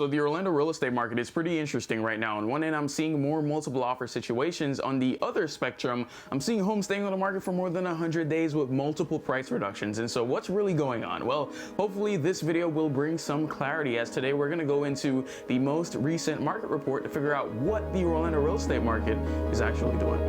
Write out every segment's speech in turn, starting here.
So the Orlando real estate market is pretty interesting right now. On one end, I'm seeing more multiple offer situations. On the other spectrum, I'm seeing homes staying on the market for more than 100 days with multiple price reductions. And so what's really going on? Well, hopefully this video will bring some clarity, as today we're going to go into the most recent market report to figure out what the Orlando real estate market is actually doing.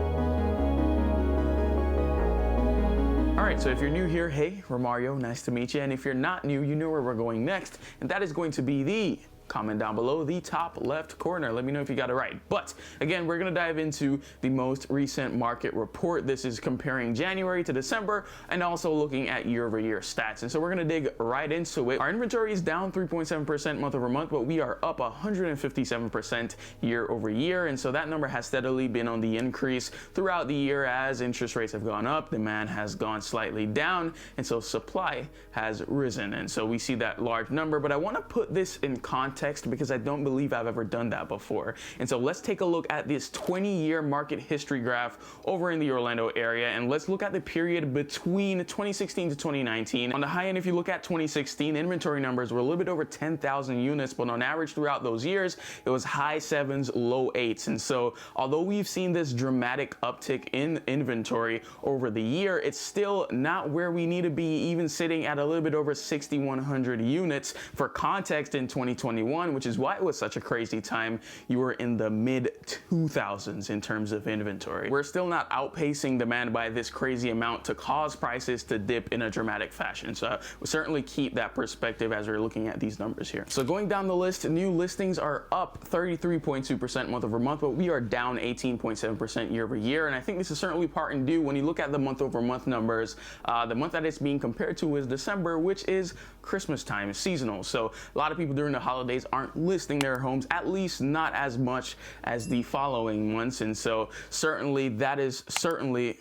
All right, so if you're new here, hey, we're Mario, nice to meet you. And if you're not new, you know where we're going next, and that is going to be the comment down below the top left corner. Let me know if you got it right. But again, we're going to dive into the most recent market report. This is comparing January to December and also looking at year-over-year stats. And so we're going to dig right into it. Our inventory is down 3.7% month over month, but we are up 157% year over year. And so that number has steadily been on the increase throughout the year as interest rates have gone up, demand has gone slightly down, and so supply has risen. And so we see that large number, but I want to put this in context because I don't believe I've ever done that before. And so let's take a look at this 20-year market history graph over in the Orlando area, and let's look at the period between 2016 to 2019. On the high end, if you look at 2016, inventory numbers were a little bit over 10,000 units, but on average throughout those years, it was high sevens, low eights. And so although we've seen this dramatic uptick in inventory over the year, it's still not where we need to be, even sitting at a little bit over 6,100 units. For context, in 2021, which is why it was such a crazy time, you were in the mid 2000s in terms of inventory. We're still not outpacing demand by this crazy amount to cause prices to dip in a dramatic fashion. So we'll certainly keep that perspective as we're looking at these numbers here. So going down the list, new listings are up 33.2% month over month, but we are down 18.7% year over year. And I think this is certainly part and due when you look at the month over month numbers. The month that it's being compared to is December, which is Christmas time, seasonal. So a lot of people during the holidays aren't listing their homes, at least not as much as the following months. And so certainly that is certainly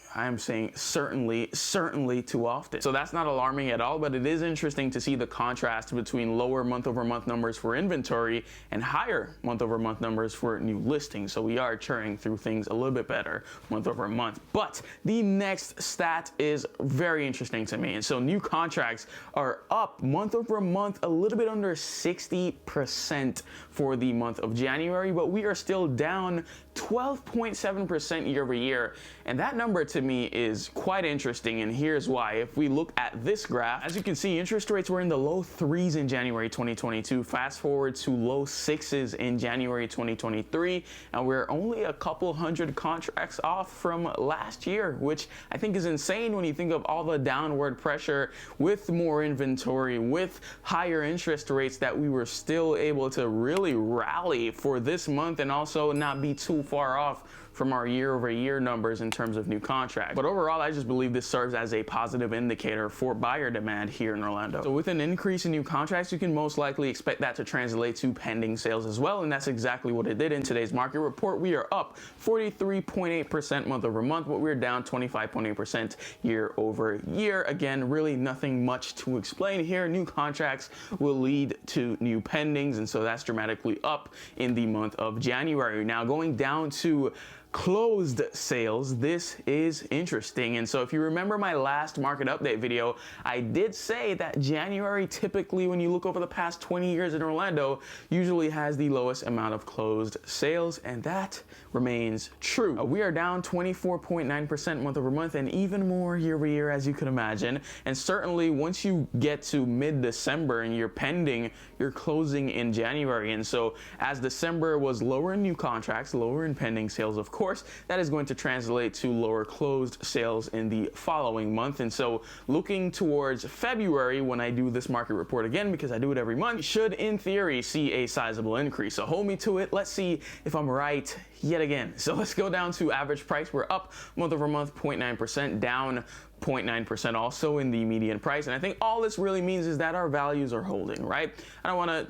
too often. So that's not alarming at all, but it is interesting to see the contrast between lower month over month numbers for inventory and higher month over month numbers for new listings. So we are churning through things a little bit better month over month. But the next stat is very interesting to me. And so new contracts are up month over month, a little bit under 60% for the month of January, but we are still down 12.7% year over year. And that number to me is quite interesting, and here's why. If we look at this graph, as you can see, interest rates were in the low threes in January 2022. Fast forward to low sixes in January 2023, and we're only a couple hundred contracts off from last year, which I think is insane when you think of all the downward pressure with more inventory, with higher interest rates, that we were still able to really rally for this month and also not be too far off from our year over year numbers in terms of new contracts. But overall, I just believe this serves as a positive indicator for buyer demand here in Orlando. So with an increase in new contracts, you can most likely expect that to translate to pending sales as well. And that's exactly what it did in today's market report. We are up 43.8% month over month, but we're down 25.8% year over year. Again, really nothing much to explain here. New contracts will lead to new pendings, and so that's dramatically up in the month of January. Now going down to closed sales, this is interesting. And so if you remember my last market update video, I did say that January typically, when you look over the past 20 years in Orlando, usually has the lowest amount of closed sales, and that remains true. We are down 24.9% month over month, and even more year over year, as you can imagine. And certainly once you get to mid-December and you're pending, you're closing in January. And so as December was lower in new contracts, lower in pending sales, of course, that is going to translate to lower closed sales in the following month. And so looking towards February, when I do this market report again, because I do it every month, should in theory see a sizable increase. So hold me to it. Let's see if I'm right yet again. So let's go down to average price. We're up month over month 0.9%, down 0.9% also in the median price. And I think all this really means is that our values are holding, right?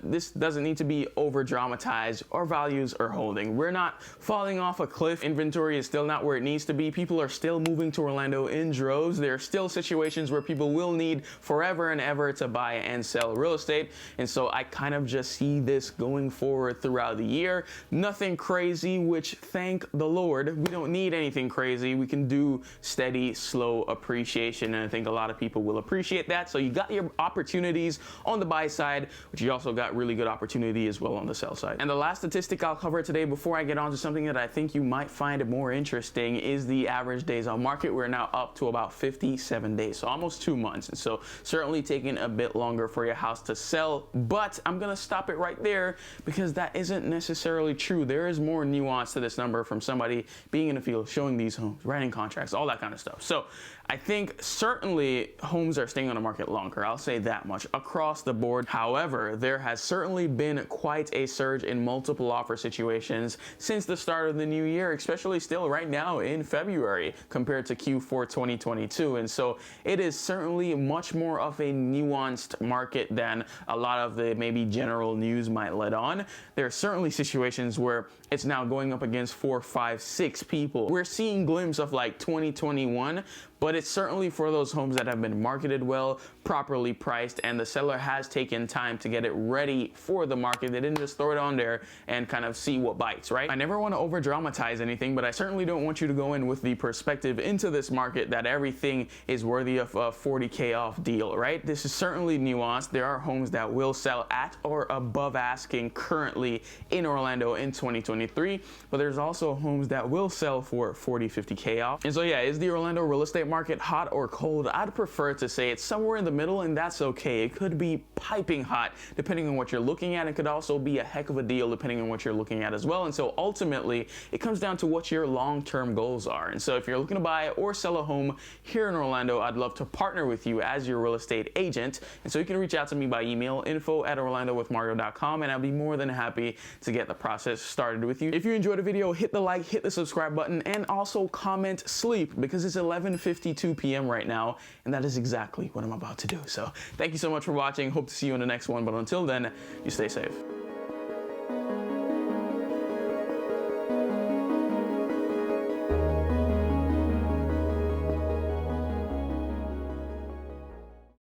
This doesn't need to be over dramatized. Our values are holding. We're not falling off a cliff. Inventory is still not where it needs to be. People are still moving to Orlando in droves. There are still situations where people will need forever and ever to buy and sell real estate. And so I kind of just see this going forward throughout the year. Nothing crazy, which thank the Lord, we don't need anything crazy. We can do steady, slow appreciation appreciation, and I think a lot of people will appreciate that. So you got your opportunities on the buy side, but you also got really good opportunity as well on the sell side. And the last statistic I'll cover today before I get on to something that I think you might find more interesting is the average days on market. We're now up to about 57 days, so almost 2 months. And so certainly taking a bit longer for your house to sell, but I'm gonna stop it right there because that isn't necessarily true. There is more nuance to this number from somebody being in the field, showing these homes, writing contracts, all that kind of stuff. So I think certainly homes are staying on the market longer. I'll say that much across the board. However, there has certainly been quite a surge in multiple offer situations since the start of the new year, especially still right now in February compared to Q4 2022. And so it is certainly much more of a nuanced market than a lot of the maybe general news might let on. There are certainly situations where it's now going up against 4, 5, 6 people. We're seeing glimpses of like 2021, but it's certainly for those homes that have been marketed well, properly priced, and the seller has taken time to get it ready for the market. They didn't just throw it on there and kind of see what bites, right? I never want to over dramatize anything, but I certainly don't want you to go in with the perspective into this market that everything is worthy of a 40K off deal, right? This is certainly nuanced. There are homes that will sell at or above asking currently in Orlando in 2023, but there's also homes that will sell for 40, 50K off. And so yeah, is the Orlando real estate market hot or cold? I'd prefer to say it's somewhere in the middle, and that's okay. It could be piping hot depending on what you're looking at. It could also be a heck of a deal depending on what you're looking at as well. And so ultimately it comes down to what your long-term goals are. And so if you're looking to buy or sell a home here in Orlando, I'd love to partner with you as your real estate agent. And so you can reach out to me by email, info@orlandowithmario.com, and I'll be more than happy to get the process started with you. If you enjoyed the video, hit the like, hit the subscribe button, and also comment sleep because it's 11:52 p.m. right now, and that is exactly what I'm about to do. So thank you so much for watching. Hope to see you in the next one, but until then, you stay safe.